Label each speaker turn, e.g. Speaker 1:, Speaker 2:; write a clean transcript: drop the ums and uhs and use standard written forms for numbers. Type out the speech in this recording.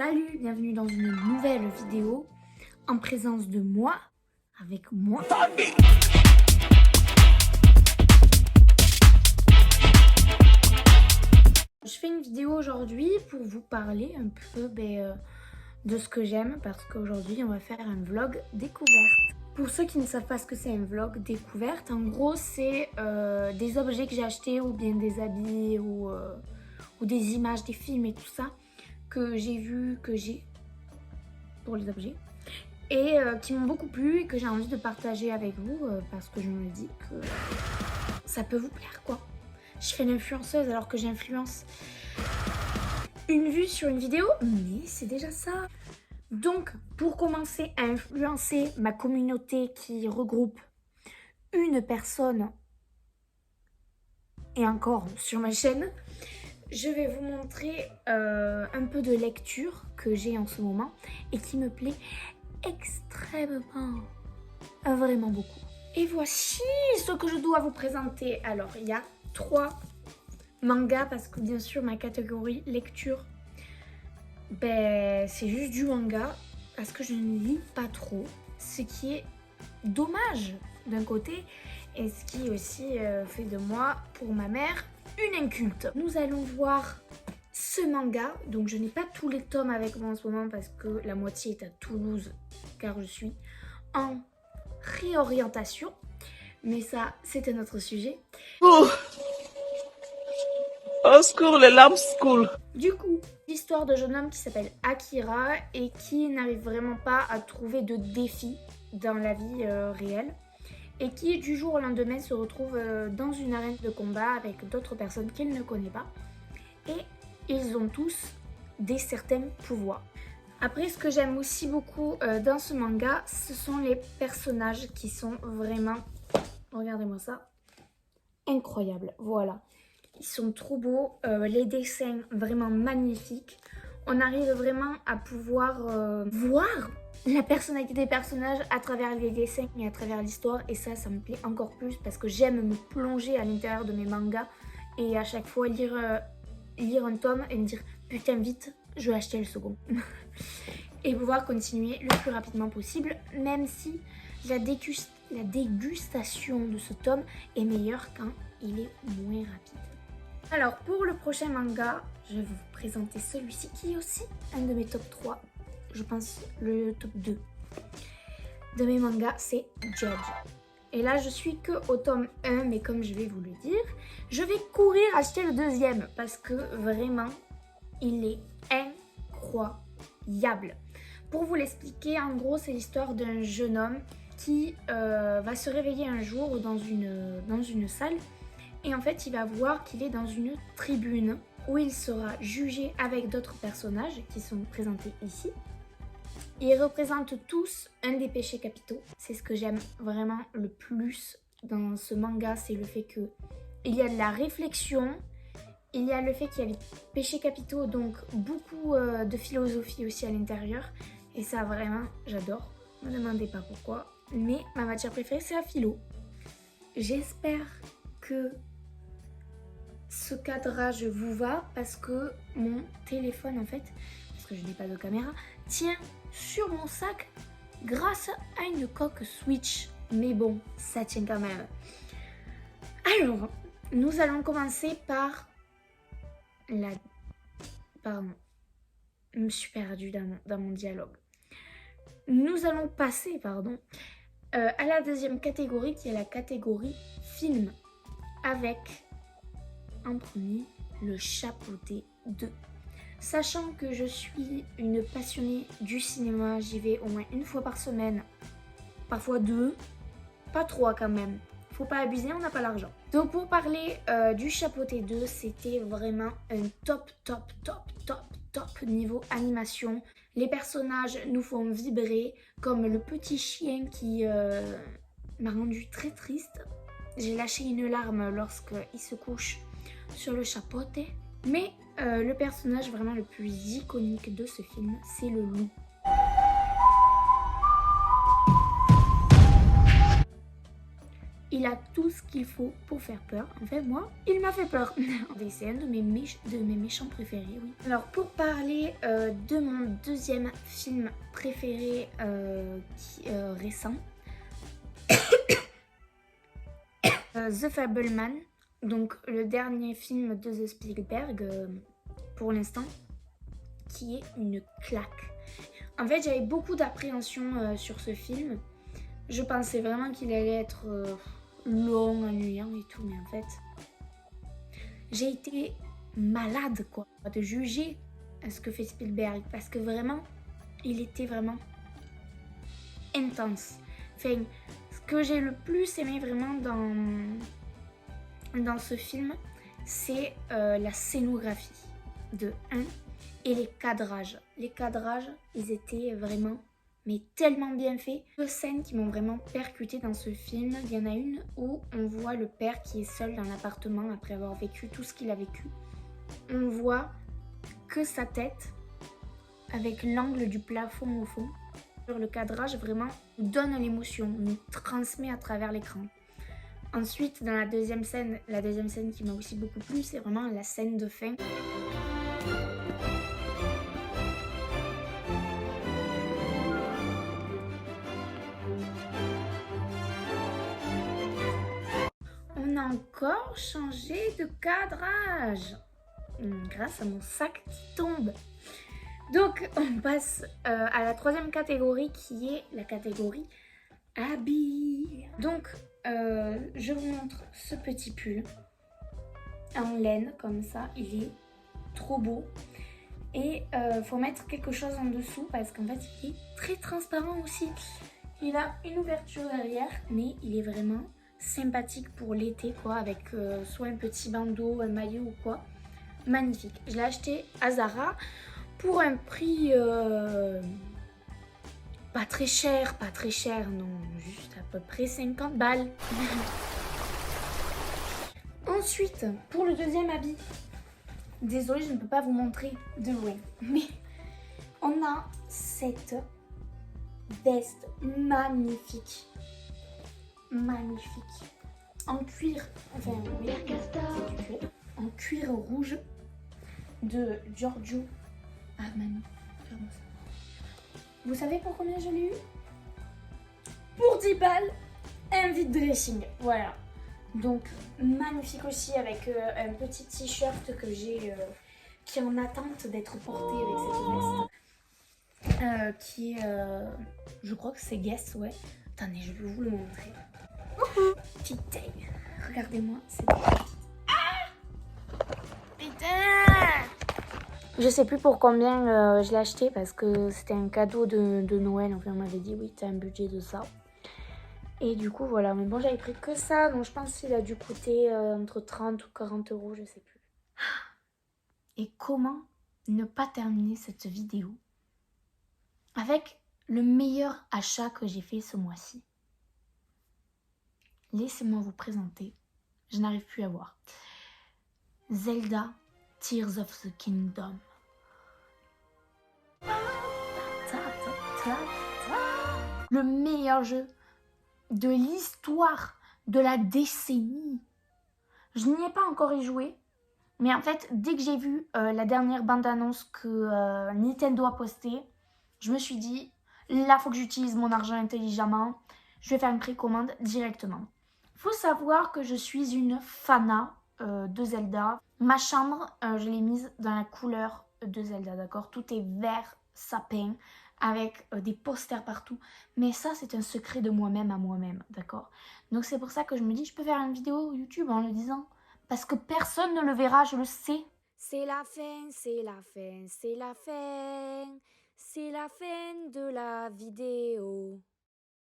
Speaker 1: Salut, bienvenue dans une nouvelle vidéo en présence de moi, avec moi. Je fais une vidéo aujourd'hui pour vous parler un peu de ce que j'aime parce qu'aujourd'hui on va faire un vlog découverte. Pour ceux qui ne savent pas ce que c'est un vlog découverte, en gros c'est des objets que j'ai achetés ou bien des habits ou des images, des films et tout ça que j'ai vu, que j'ai pour les objets et qui m'ont beaucoup plu et que j'ai envie de partager avec vous parce que je me dis que ça peut vous plaire quoi. Je fais l'influenceuse alors que j'influence une vue sur une vidéo, mais c'est déjà ça. Donc pour commencer à influencer ma communauté qui regroupe une personne et encore sur ma chaîne, je vais vous montrer un peu de lecture que j'ai en ce moment et qui me plaît extrêmement, vraiment beaucoup. Et voici ce que je dois vous présenter. Alors, il y a 3 mangas parce que bien sûr ma catégorie lecture, c'est juste du manga parce que je ne lis pas trop, ce qui est dommage d'un côté et ce qui aussi fait de moi, pour ma mère, une inculte. Nous allons voir ce manga, donc je n'ai pas tous les tomes avec moi en ce moment parce que la moitié est à Toulouse car je suis en réorientation, mais ça c'est un autre sujet.
Speaker 2: Au secours, les lames school.
Speaker 1: Du coup, l'histoire de jeune homme qui s'appelle Akira et qui n'arrive vraiment pas à trouver de défi dans la vie réelle et qui du jour au lendemain se retrouve dans une arène de combat avec d'autres personnes qu'il ne connaît pas et ils ont tous des certains pouvoirs. Après, ce que j'aime aussi beaucoup dans ce manga, ce sont les personnages qui sont vraiment, regardez-moi ça, incroyables, voilà. Ils sont trop beaux, les dessins vraiment magnifiques. On arrive vraiment à pouvoir voir la personnalité des personnages à travers les dessins et à travers l'histoire. Et ça me plaît encore plus parce que j'aime me plonger à l'intérieur de mes mangas et à chaque fois lire un tome et me dire putain vite, je vais acheter le second. Et pouvoir continuer le plus rapidement possible, même si la dégustation de ce tome est meilleure quand il est moins rapide. Alors pour le prochain manga, je vais vous présenter celui-ci qui est aussi un de mes top 3, je pense le top 2 de mes mangas, c'est Judge. Et là je suis que au tome 1, mais comme je vais vous le dire, je vais courir acheter le deuxième parce que vraiment il est incroyable. Pour vous l'expliquer, en gros c'est l'histoire d'un jeune homme qui va se réveiller un jour dans une salle. Et en fait, il va voir qu'il est dans une tribune où il sera jugé avec d'autres personnages qui sont présentés ici. Ils représentent tous un des péchés capitaux. C'est ce que j'aime vraiment le plus dans ce manga, c'est le fait qu'il y a de la réflexion, il y a le fait qu'il y a des péchés capitaux, donc beaucoup de philosophie aussi à l'intérieur. Et ça vraiment, j'adore. Ne me demandez pas pourquoi, mais ma matière préférée c'est la philo. J'espère que ce cadrage vous va parce que mon téléphone en fait, parce que je n'ai pas de caméra, tient sur mon sac grâce à une coque Switch. Mais bon, ça tient quand même. Alors, nous allons commencer par la... Pardon, je me suis perdue dans mon dialogue. Nous allons passer, à la deuxième catégorie qui est la catégorie film avec... En premier, le Chapeauté 2. Sachant que je suis une passionnée du cinéma, j'y vais au moins une fois par semaine, parfois 2, pas 3 quand même. Faut pas abuser, on n'a pas l'argent. Donc pour parler du Chapeauté 2, c'était vraiment un top niveau animation. Les personnages nous font vibrer, comme le petit chien qui m'a rendu très triste. J'ai lâché une larme lorsqu'il se couche sur le chapeauté. Mais le personnage vraiment le plus iconique de ce film, c'est le loup. Il a tout ce qu'il faut pour faire peur. En fait, moi, il m'a fait peur. C'est un de mes méchants préférés, oui. Alors, pour parler de mon deuxième film préféré récent, The Fableman, donc le dernier film de The Spielberg pour l'instant, qui est une claque. En fait, j'avais beaucoup d'appréhension sur ce film. Je pensais vraiment qu'il allait être long, ennuyant et tout, mais en fait, j'ai été malade quoi, de juger ce que fait Spielberg, parce que vraiment, il était vraiment intense. Enfin, ce que j'ai le plus aimé vraiment dans ce film, c'est la scénographie de 1 et les cadrages. Les cadrages, ils étaient vraiment mais tellement bien faits. Deux scènes qui m'ont vraiment percuté dans ce film. Il y en a une où on voit le père qui est seul dans l'appartement après avoir vécu tout ce qu'il a vécu. On voit que sa tête avec l'angle du plafond au fond. Le cadrage vraiment donne l'émotion, nous transmet à travers l'écran. Ensuite, dans la deuxième scène qui m'a aussi beaucoup plu, c'est vraiment la scène de fin. On a encore changé de cadrage grâce à mon sac qui tombe. Donc, on passe à la troisième catégorie qui est la catégorie habits. Donc, je vous montre ce petit pull en laine comme ça. Il est trop beau. Et faut mettre quelque chose en dessous parce qu'en fait, il est très transparent aussi. Il a une ouverture derrière, mais il est vraiment sympathique pour l'été, quoi, avec soit un petit bandeau, un maillot ou quoi. Magnifique. Je l'ai acheté à Zara pour un prix pas très cher, non, juste à peu près 50 balles. Ensuite, pour le deuxième habit, désolée, je ne peux pas vous montrer de loin, mais on a cette veste magnifique, en cuir, enfin oui, c'est du cuir, en cuir rouge de Giorgio Armani. Vous savez pour combien je l'ai eu? Pour 10 balles, un vide dressing. Voilà. Donc magnifique aussi avec un petit t-shirt que j'ai qui est en attente d'être porté avec cette veste. Qui est, je crois que c'est Guess, ouais. Attendez, je vais vous le montrer. Petite taille. Regardez-moi, c'est putain! Je sais plus pour combien je l'ai acheté parce que c'était un cadeau de Noël. Enfin, on m'avait dit oui, t'as un budget de ça. Et du coup, voilà. Mais bon, j'avais pris que ça. Donc, je pense qu'il a dû coûter entre 30 ou 40 euros, je sais plus. Et comment ne pas terminer cette vidéo avec le meilleur achat que j'ai fait ce mois-ci? Laissez-moi vous présenter. Je n'arrive plus à voir. Zelda Tears of the Kingdom. Le meilleur jeu de l'histoire de la décennie. Je n'y ai pas encore y joué, mais en fait, dès que j'ai vu la dernière bande-annonce que Nintendo a postée, je me suis dit, là, il faut que j'utilise mon argent intelligemment. Je vais faire une précommande directement. Il faut savoir que je suis une fana de Zelda. Ma chambre, je l'ai mise dans la couleur de Zelda, d'accord? Tout est vert sapin avec des posters partout. Mais ça, c'est un secret de moi-même à moi-même, d'accord? Donc c'est pour ça que je me dis, je peux faire une vidéo YouTube en le disant. Parce que personne ne le verra, je le sais. C'est la fin, c'est la fin, c'est la fin. C'est la fin de la vidéo.